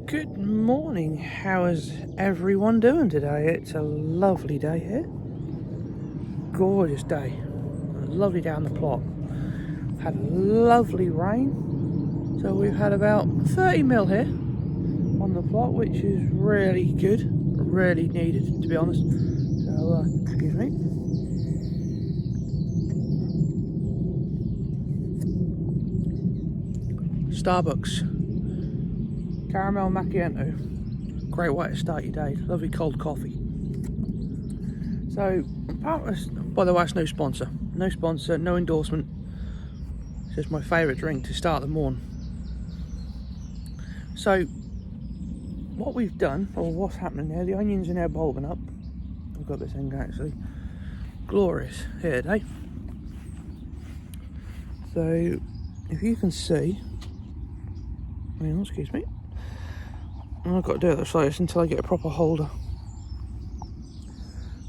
Good morning. How is everyone doing today? It's a lovely day here. Gorgeous day. A lovely day on the plot. Had lovely rain. So we've had about 30 mil here on the plot, which is really good. Really needed, to be honest. So, excuse me. Starbucks. Caramel macchiato. Great way to start your day. Lovely cold coffee. So, by the way, it's no sponsor. No sponsor, no endorsement. It's just my favourite drink to start the morning. So, what we've done, or what's happening there, the onions are now bulbing up. I've got this thing actually. Glorious here today. So, if you can see, excuse me. I've got to do it like this until I get a proper holder.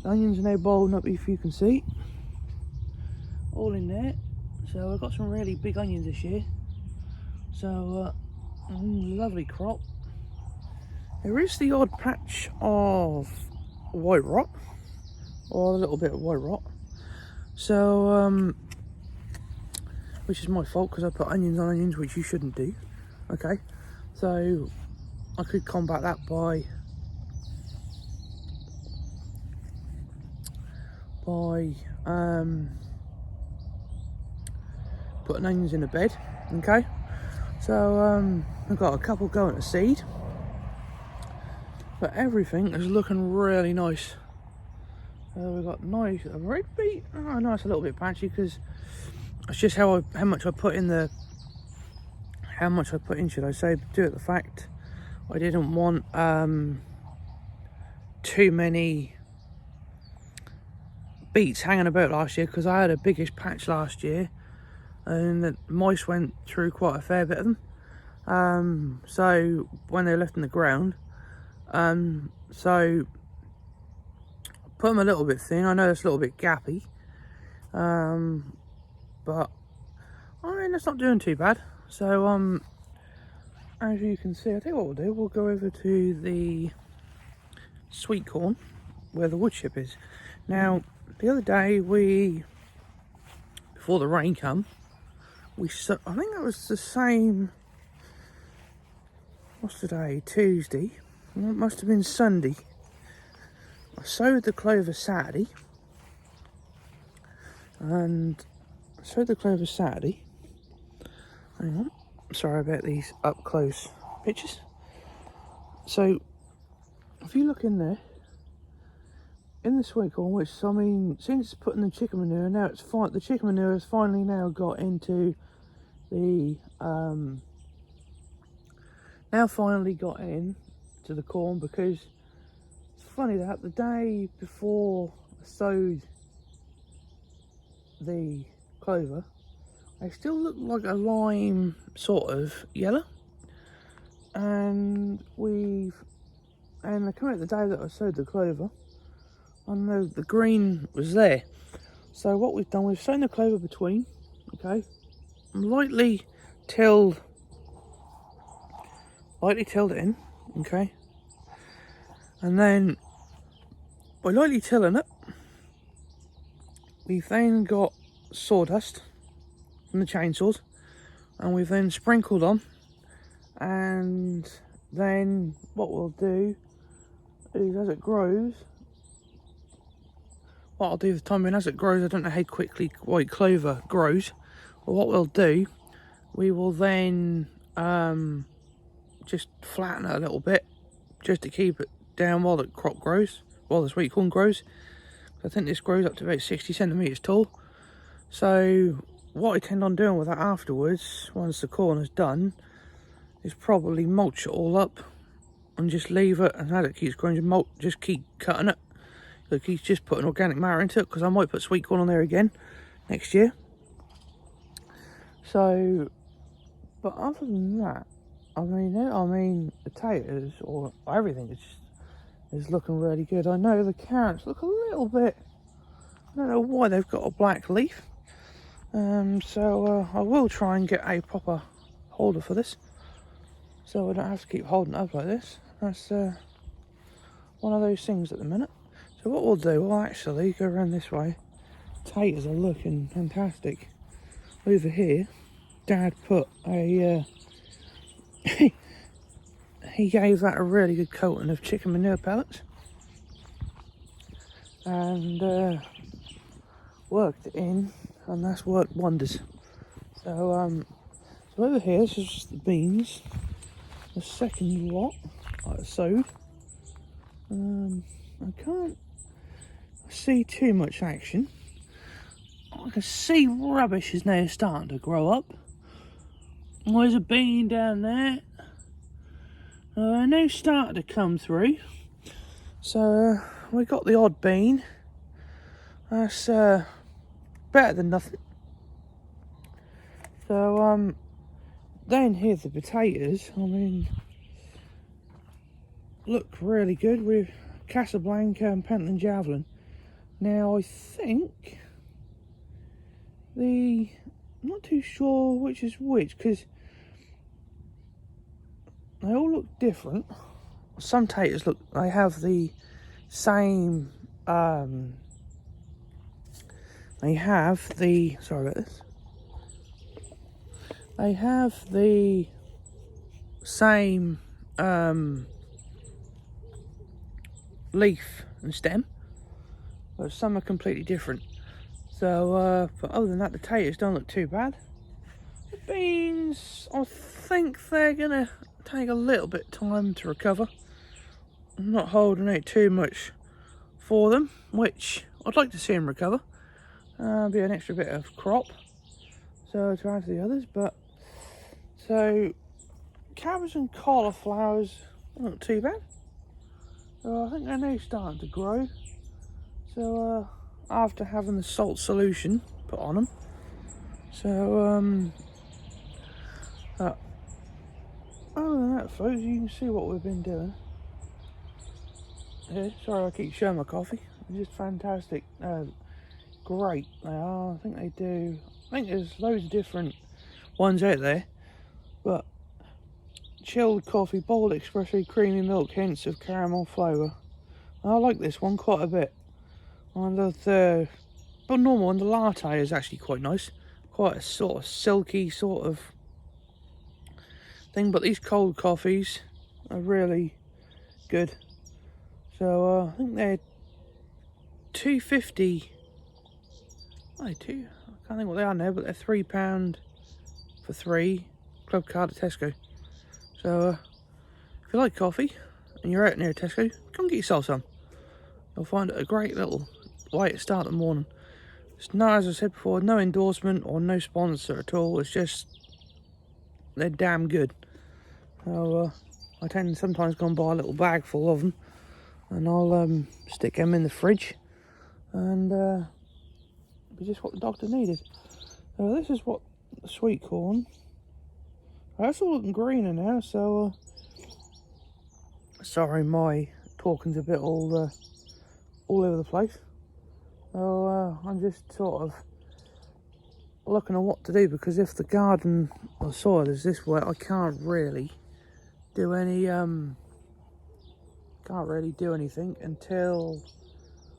The onions are now bulbing up, if you can see. All in there. So I've got some really big onions this year. So, lovely crop. There is the odd patch of white rot, or a little bit of white rot. So, which is my fault because I put onions on onions, which you shouldn't do. Okay, so I could combat that by putting onions in a bed. Okay, so I've got a couple going to seed, but everything is looking really nice. We've got nice red beet. Oh, nice, a little bit patchy because it's just how much I put in, should I say, due to the fact I didn't want too many beets hanging about last year, because I had a biggish patch last year and the mice went through quite a fair bit of them. So when they were left in the ground, so I put them a little bit thin. I know it's a little bit gappy, but I mean, it's not doing too bad. So as you can see, I think what we'll do, we'll go over to the sweet corn where the wood chip is. Now, the other day before the rain come, I think that was the same, what's today, Tuesday? It must have been Sunday. I sowed the clover Saturday. Hang on. Sorry about these up close pictures. So, if you look in there, in the sweet corn, which, I mean, since putting the chicken manure, now it's fine. The chicken manure has finally now got into the the corn, because it's funny that the day before I sowed the clover, they still look like a lime sort of yellow, and they come out the day that I sowed the clover, and the green was there. So what we've done, we've sown the clover between, okay, lightly tilled it in, okay, and then by lightly tilling it, we've then got sawdust from the chainsaws, and we've then sprinkled on. And then what we'll do is, as it grows, what I'll do for the time being, as it grows, I don't know how quickly white clover grows, but what we'll do, we will then just flatten it a little bit, just to keep it down while the crop grows, while the sweet corn grows. I think this grows up to about 60 centimetres tall. So what I tend on doing with that afterwards, once the corn is done, is probably mulch it all up and just leave it, and as it keeps growing, just keep cutting it. So keep just putting organic matter into it, because I might put sweet corn on there again next year. So, but other than that, I mean potatoes, or everything is looking really good. I know the carrots look a little bit, I don't know why they've got a black leaf. So I will try and get a proper holder for this. so I don't have to keep holding it up like this. That's one of those things at the minute. So what we'll do, we'll actually go around this way. Potatoes are looking fantastic. Over here, Dad put a he gave that a really good coating of chicken manure pellets and worked it in, and that's worked wonders. So so over here, this is just the beans. The second lot I sowed. I can't see too much action. I can see rubbish is now starting to grow up. There's a bean down there. They're now starting to come through. So we got the odd bean. That's better than nothing. So then here's the potatoes. I mean, look really good with Casablanca and Pentland Javelin. Now I think I'm not too sure which is which, because they all look different. Some taters look, they have the same, they have the, sorry about this, they have the same leaf and stem, but some are completely different. So, but other than that, the taters don't look too bad. The beans, I think they're gonna take a little bit of time to recover. I'm not holding out too much for them, which I'd like to see them recover. Be an extra bit of crop, so to add to the others. But so cabbage and cauliflowers not too bad. So I think they're now starting to grow. So after having the salt solution put on them, so other than that, folks, you can see what we've been doing. Yeah, sorry I keep showing my coffee. It's just fantastic. Great they are. I think they do. I think there's loads of different ones out there, but chilled coffee, bold espresso, creamy milk, hints of caramel flavour. I like this one quite a bit. And the normal one, the latte, is actually quite nice. Quite a sort of silky sort of thing, but these cold coffees are really good. So I think they're £2.50. I can't think what they are now, but they're £3 for 3 club card at Tesco. So if you like coffee and you're out near Tesco, come get yourself some. You'll find it a great little way to start the morning. It's not, as I said before, no endorsement or no sponsor at all. It's just they're damn good. So I tend to sometimes go and buy a little bag full of them, and I'll stick them in the fridge, and be just what the doctor needed. So this is what the sweet corn. That's all looking greener now. So sorry, my talking's a bit all over the place. So I'm just sort of looking at what to do, because if the garden or soil is this wet, I can't really do any anything until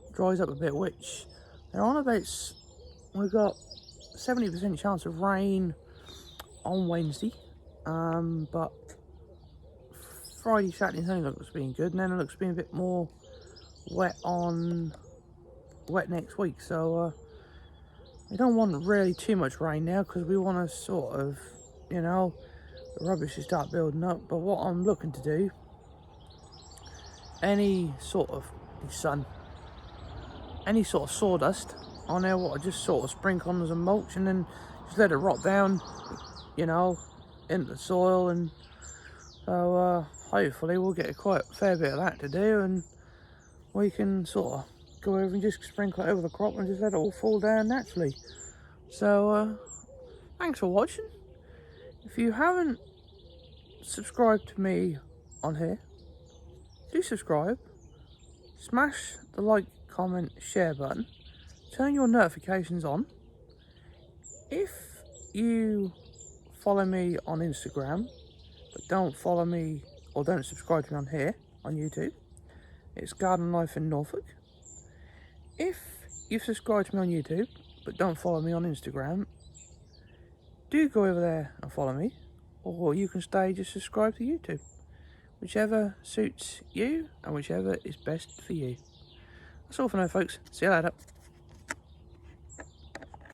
it dries up a bit, which they're on about. We've got 70% chance of rain on Wednesday, but Friday, Saturday and Sunday looks being good, and then it looks being a bit more wet next week. So we don't want really too much rain now, because we want to sort of, you know, the rubbish to start building up. But what I'm looking to do, any sort of sawdust on there, what I just sort of sprinkle on as a mulch, and then just let it rot down, you know, into the soil. And so hopefully we'll get quite a fair bit of that to do, and we can sort of go over and just sprinkle it over the crop and just let it all fall down naturally. So thanks for watching. If you haven't subscribed to me on here, do subscribe, smash the like, comment, share button, turn your notifications on. If you follow me on Instagram but don't follow me or don't subscribe to me on here on YouTube, it's Garden Life in Norfolk. If you've subscribed to me on YouTube but don't follow me on Instagram, do go over there and follow me, or you can stay just subscribe to YouTube. Whichever suits you and whichever is best for you. That's all for now, folks. See you later.